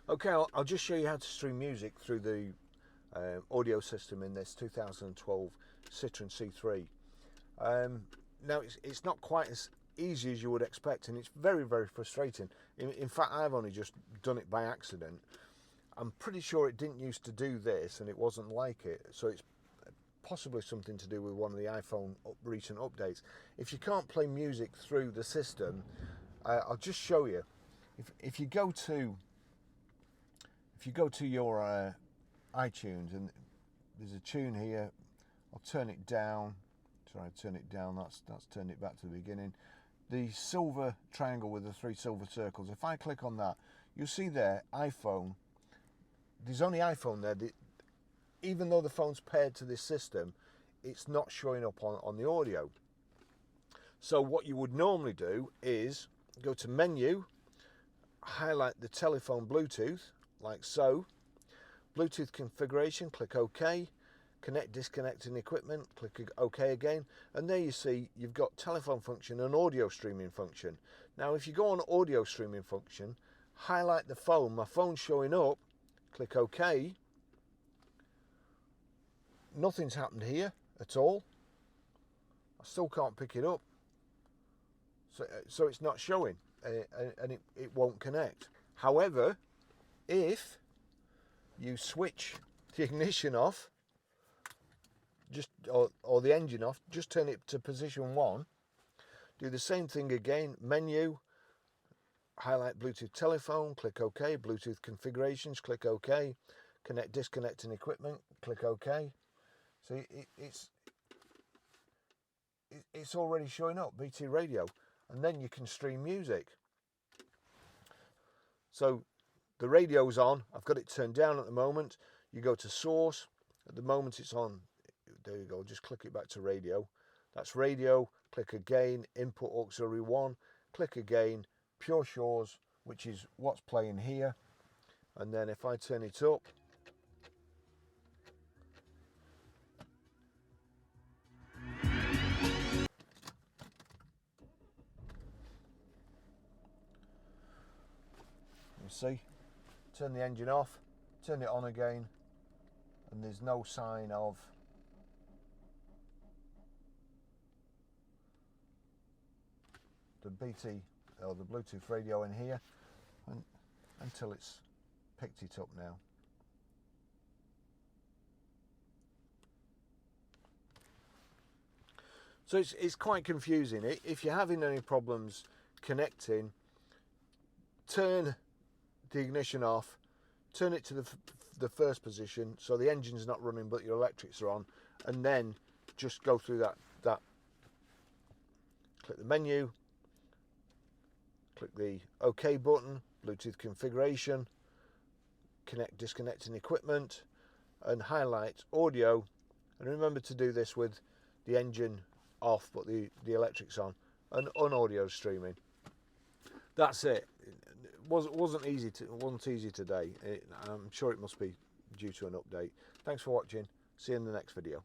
Okay, I'll just show you how to stream music through the audio system in this 2012 Citroen C3. Now it's not quite as easy as you would expect, and it's very, very frustrating. In fact, I've only just done it by accident. I'm pretty sure it didn't used to do this, and it wasn't like it, so it's possibly something to do with one of the iPhone recent updates. If you can't play music through the system, I'll just show you. If you go to your iTunes, and there's a tune here, I'll turn it down. Try to turn it down. That's turned it back to the beginning. The silver triangle with the 3 silver circles. If I click on that, you'll see there iPhone. There's only iPhone there. Even though the phone's paired to this system, it's not showing up on the audio. So what you would normally do is go to Menu, highlight the telephone Bluetooth, like so. Bluetooth configuration, click OK. Connect disconnecting equipment, click OK again. And there you see you've got telephone function and audio streaming function. Now if you go on audio streaming function, highlight the phone, my phone's showing up, click OK. Nothing's happened here at all. I still can't pick it up. So it's not showing, and it won't connect. However, if you switch the ignition off, or the engine off, just turn it to position 1, do the same thing again, Menu, highlight Bluetooth telephone, click OK, Bluetooth configurations, click OK, connect disconnecting equipment, click OK. So it's already showing up, BT radio, and then you can stream music. So the radio's on, I've got it turned down at the moment. You go to source, at the moment it's on, there you go, just click it back to radio. That's radio, click again, input auxiliary 1, click again, Pure Shores, which is what's playing here. And then if I turn it up, you see, turn the engine off, turn it on again, and there's no sign of the BT or the Bluetooth radio in here until it's picked it up now. So it's quite confusing. If you're having any problems connecting, turn the ignition off, turn it to the first position so the engine's not running but your electrics are on, and then just go through that click the menu, click the OK button, Bluetooth configuration, connect disconnecting equipment, and highlight audio. And remember to do this with the engine off but the electrics on, and on audio streaming. That's it. It wasn't easy today. I'm sure it must be due to an update. Thanks for watching. See you in the next video.